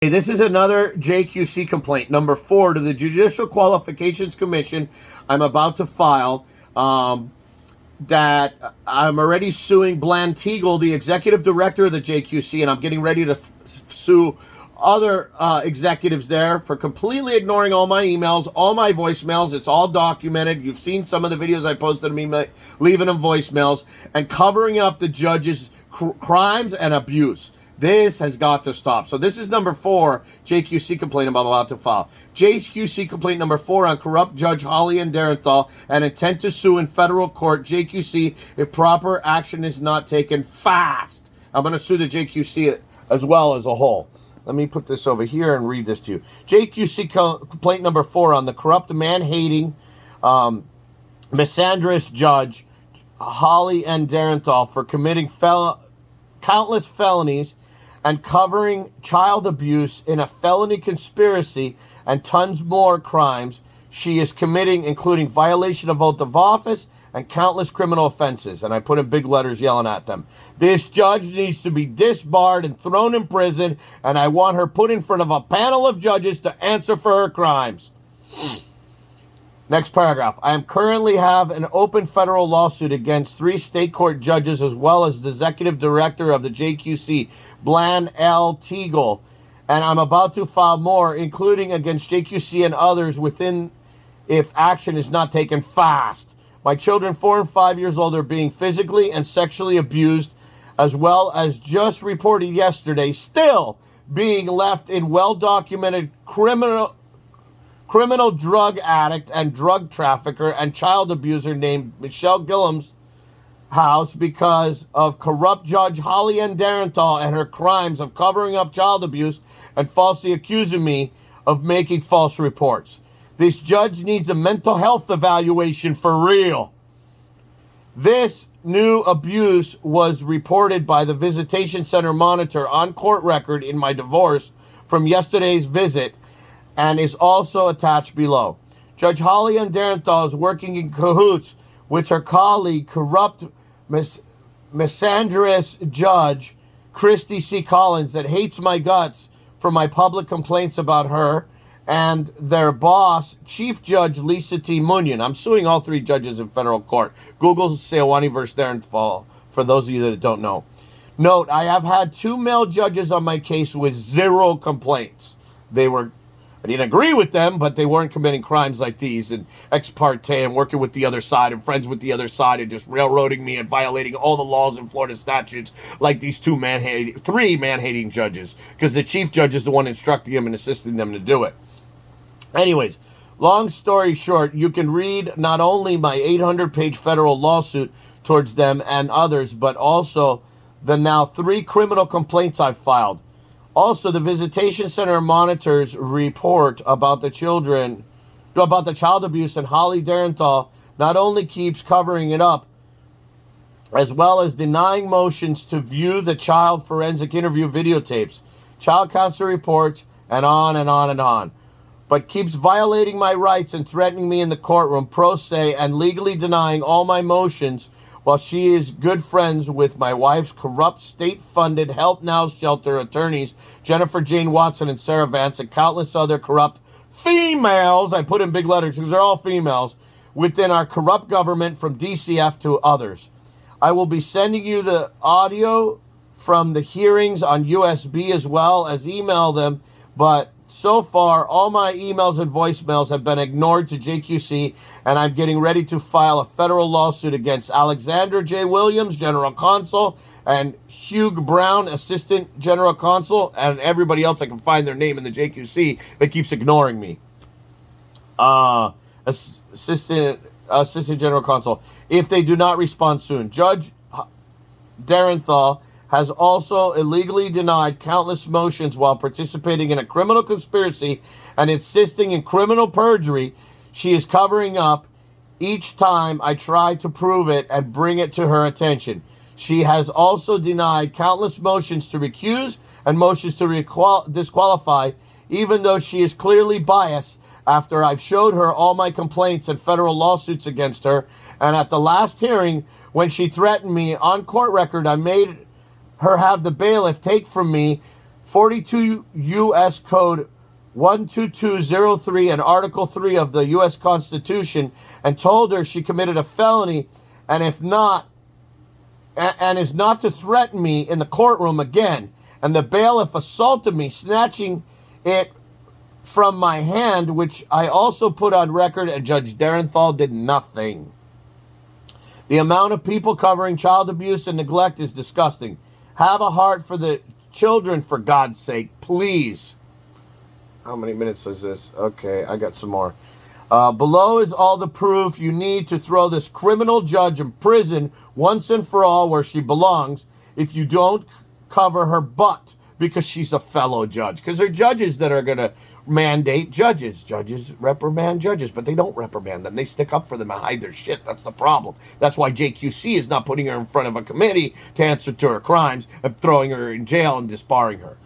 This is another JQC complaint, number 4, to the Judicial Qualifications Commission. I'm about to file that I'm already suing Blantigel, the executive director of the JQC, and I'm getting ready to sue other executives there for completely ignoring all my emails, all my voicemails. It's all documented. You've seen some of the videos I posted of me leaving them voicemails and covering up the judge's crimes and abuse. This has got to stop. So this is number 4 JQC complaint I'm about to file. JQC complaint number 4 on corrupt Judge Holly and Darenthal and intent to sue in federal court JQC if proper action is not taken fast. I'm going to sue the JQC as well as a whole. Let me put this over here and read this to you. JQC complaint number 4 on the corrupt, man-hating, misandrous Judge Holly and Darenthal for committing countless felonies and covering child abuse in a felony conspiracy and tons more crimes she is committing, including violation of oath of office and countless criminal offenses. And I put in big letters yelling at them. This judge needs to be disbarred and thrown in prison, and I want her put in front of a panel of judges to answer for her crimes. Next paragraph. I am currently have an open federal lawsuit against 3 state court judges as well as the executive director of the JQC, Blantigel, and I'm about to file more, including against JQC and others within if action is not taken fast. My children 4 and 5 years old are being physically and sexually abused, as well as just reported yesterday, still being left in well-documented criminal drug addict and drug trafficker and child abuser named Michelle Gillam's house because of corrupt Judge Holly and Darenthal and her crimes of covering up child abuse and falsely accusing me of making false reports. This judge needs a mental health evaluation for real. This new abuse was reported by the Visitation Center monitor on court record in my divorce from yesterday's visit and is also attached below. Judge Holly and Darenthal is working in cahoots with her colleague, corrupt misandrous Judge Christy C. Collins, that hates my guts for my public complaints about her, and their boss, Chief Judge Lisa T. Munyon. I'm suing all 3 judges in federal court. Google Seoane versus Darenthal, for those of you that don't know. Note, I have had 2 male judges on my case with 0 complaints. I didn't agree with them, but they weren't committing crimes like these and ex parte and working with the other side and friends with the other side and just railroading me and violating all the laws in Florida statutes like these 3 man-hating judges, because the chief judge is the one instructing them and assisting them to do it. Anyways, long story short, you can read not only my 800-page federal lawsuit towards them and others, but also the now 3 criminal complaints I've filed. Also, the Visitation Center monitor's report about the child abuse and Holly Darenthal not only keeps covering it up, as well as denying motions to view the child forensic interview videotapes, child counselor reports, and on and on and on, but keeps violating my rights and threatening me in the courtroom pro se and legally denying all my motions while she is good friends with my wife's corrupt state-funded Help Now shelter attorneys, Jennifer Jane Watson and Sarah Vance, and countless other corrupt females, I put in big letters because they're all females, within our corrupt government from DCF to others. I will be sending you the audio from the hearings on USB as well as email them, but so far, all my emails and voicemails have been ignored to JQC, and I'm getting ready to file a federal lawsuit against Alexander J. Williams, General Counsel, and Hugh Brown, Assistant General Counsel, and everybody else I can find their name in the JQC that keeps ignoring me. Assistant General Counsel, if they do not respond soon. Judge Darenthal has also illegally denied countless motions while participating in a criminal conspiracy and insisting in criminal perjury she is covering up each time I try to prove it and bring it to her attention. She has also denied countless motions to recuse and motions to disqualify, even though she is clearly biased after I've showed her all my complaints and federal lawsuits against her. And at the last hearing, when she threatened me on court record, I made her have the bailiff take from me 42 U.S. Code 12203 and Article 3 of the U.S. Constitution, and told her she committed a felony, and if not, and is not to threaten me in the courtroom again. And the bailiff assaulted me, snatching it from my hand, which I also put on record, and Judge Derenthal did nothing. The amount of people covering child abuse and neglect is disgusting. Have a heart for the children, for God's sake, please. How many minutes is this? Okay, I got some more. Below is all the proof you need to throw this criminal judge in prison once and for all, where she belongs, if you don't cover her butt, because she's a fellow judge. Because they're judges that are going to mandate judges. Judges reprimand judges, but they don't reprimand them. They stick up for them and hide their shit. That's the problem. That's why JQC is not putting her in front of a committee to answer to her crimes and throwing her in jail and disbarring her.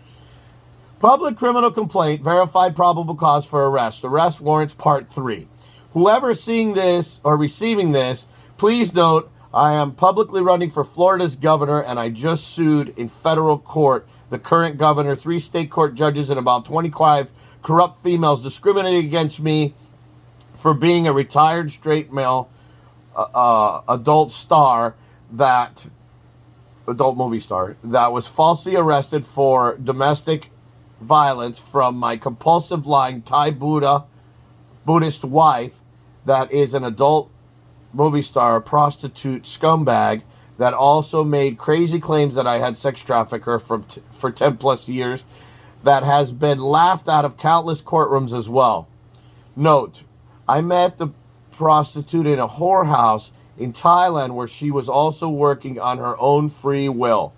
Public criminal complaint, verified probable cause for arrest. Arrest warrants part 3. Whoever seeing this or receiving this, please note, I am publicly running for Florida's governor, and I just sued in federal court the current governor, 3 state court judges, and about 25 corrupt females discriminating against me for being a retired straight male adult movie star that was falsely arrested for domestic violence from my compulsive lying Thai Buddhist wife that is an adult movie star, prostitute scumbag that also made crazy claims that I had sex trafficked her for 10 plus years, that has been laughed out of countless courtrooms as well. Note, I met the prostitute in a whorehouse in Thailand where she was also working on her own free will.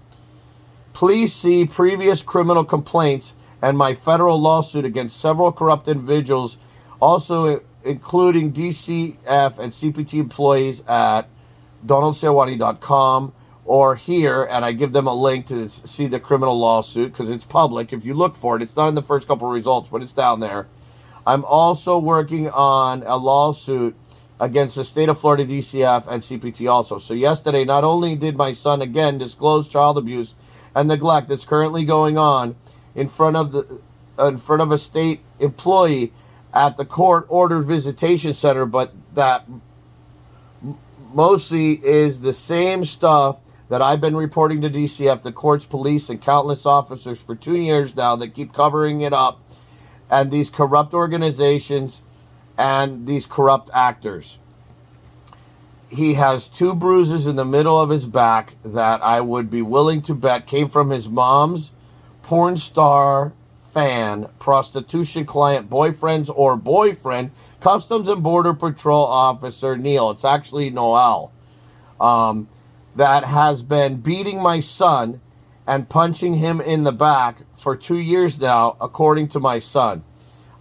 Please see previous criminal complaints and my federal lawsuit against several corrupt individuals, also including DCF and CPT employees, at donaldcerwani.com or here, and I give them a link to see the criminal lawsuit because it's public. If you look for it, it's not in the first couple of results, but it's down there. I'm also working on a lawsuit against the state of Florida, DCF, and CPT also. So yesterday, not only did my son again disclose child abuse and neglect that's currently going on in front of a state employee at the court-ordered visitation center, but that mostly is the same stuff that I've been reporting to DCF, the courts, police, and countless officers for 2 years now that keep covering it up, and these corrupt organizations and these corrupt actors. He has 2 bruises in the middle of his back that I would be willing to bet came from his mom's porn star fan, prostitution client, boyfriends or boyfriend, Customs and Border Patrol officer Neil. It's actually Noel. That has been beating my son and punching him in the back for 2 years now, according to my son.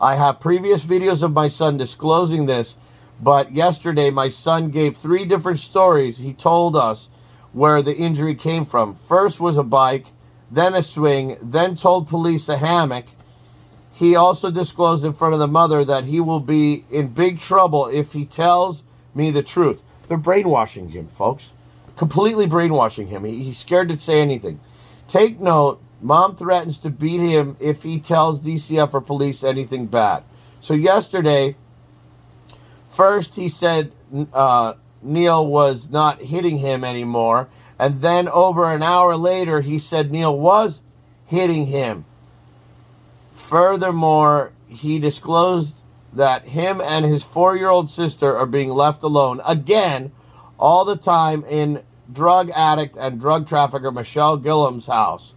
I have previous videos of my son disclosing this, but yesterday my son gave 3 different stories. He told us where the injury came from. First was a bike, then a swing, then told police a hammock. He also disclosed in front of the mother that he will be in big trouble if he tells me the truth. They're brainwashing him, folks. Completely brainwashing him. He's scared to say anything. Take note, mom threatens to beat him if he tells DCF or police anything bad. So yesterday, first he said Neil was not hitting him anymore. And then over an hour later, he said Neil was hitting him. Furthermore, he disclosed that him and his 4-year-old sister are being left alone again all the time in drug addict and drug trafficker Michelle Gillum's house.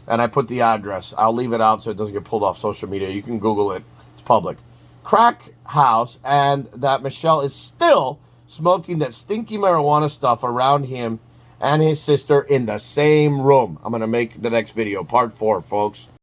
And I put the address. I'll leave it out so it doesn't get pulled off social media. You can Google it. It's public. Crack house, and that Michelle is still smoking that stinky marijuana stuff around him and his sister in the same room. I'm going to make the next video, part 4, folks.